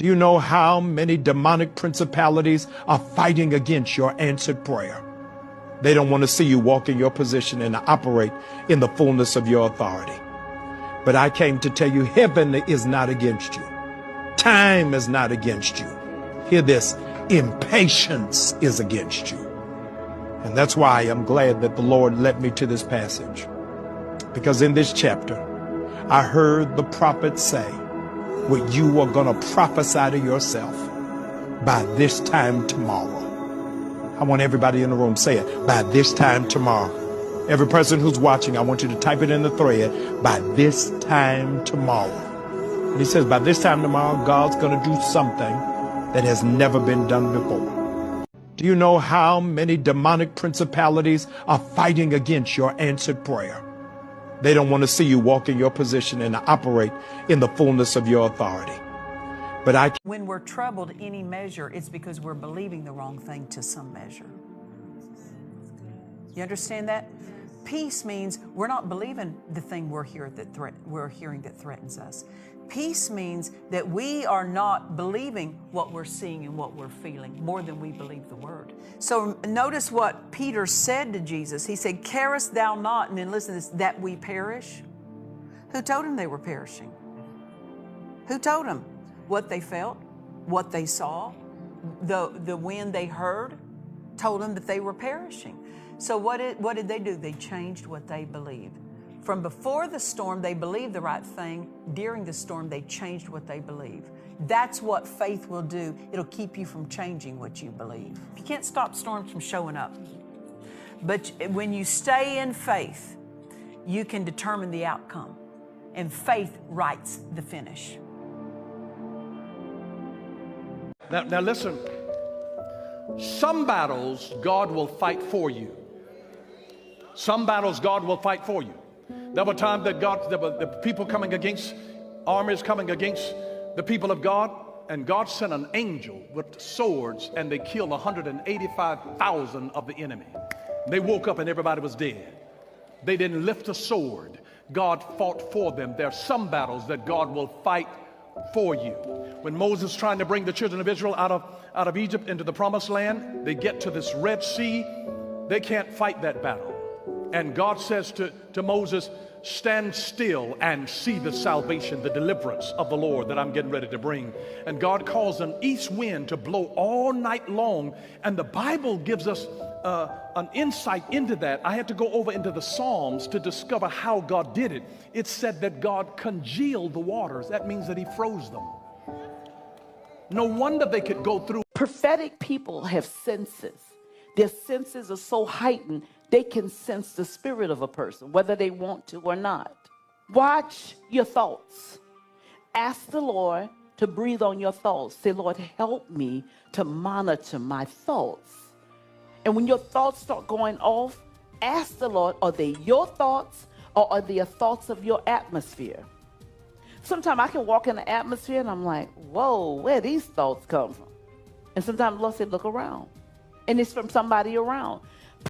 Do you know how many demonic principalities are fighting against your answered prayer? They don't want to see you walk in your position and operate in the fullness of your authority. But I came to tell you, heaven is not against you. Time is not against you. Hear this, impatience is against you. And that's why I'm glad that the Lord led me to this passage. Because in this chapter, I heard the prophet say, what you are going to prophesy to yourself by this time tomorrow. I want everybody in the room to say it, by this time tomorrow. Every person who's watching, I want you to type it in the thread, by this time tomorrow. And he says, by this time tomorrow, God's going to do something that has never been done before. Do you know how many demonic principalities are fighting against your answered prayer? They don't want to see you walk in your position and operate in the fullness of your authority. But when we're troubled any measure, it's because we're believing the wrong thing to some measure. You understand that? Peace means we're not believing the thing we're hearing that threatens us. Peace means that we are not believing what we're seeing and what we're feeling more than we believe the word. So notice what Peter said to Jesus. He said, carest thou not, and then listen to this, that we perish? Who told him they were perishing? Who told him? What they felt, what they saw, the wind they heard told them that they were perishing. So what did they do? They changed what they believed. From before the storm, they believed the right thing. During the storm, they changed what they believe. That's what faith will do. It'll keep you from changing what you believe. You can't stop storms from showing up. But when you stay in faith, you can determine the outcome. And faith writes the finish. Now listen, some battles God will fight for you. Some battles God will fight for you. There were times that there were the people coming against, armies coming against the people of God, and God sent an angel with swords, and they killed 185,000 of the enemy. They woke up and everybody was dead. They didn't lift a sword. God fought for them. There are some battles that God will fight for you. When Moses is trying to bring the children of Israel out of Egypt into the promised land, they get to this Red Sea. They can't fight that battle. And God says to Moses, stand still and see the salvation, the deliverance of the Lord that I'm getting ready to bring. And God calls an east wind to blow all night long. And the Bible gives us an insight into that. I had to go over into the Psalms to discover how God did it. It said that God congealed the waters. That means that he froze them. No wonder they could go through. Prophetic people have senses. Their senses are so heightened, they can sense the spirit of a person, whether they want to or not. Watch your thoughts. Ask the Lord to breathe on your thoughts. Say, Lord, help me to monitor my thoughts. And when your thoughts start going off, ask the Lord, are they your thoughts or are they the thoughts of your atmosphere? Sometimes I can walk in the atmosphere and I'm like, whoa, where these thoughts come from? And sometimes the Lord said, look around. And it's from somebody around.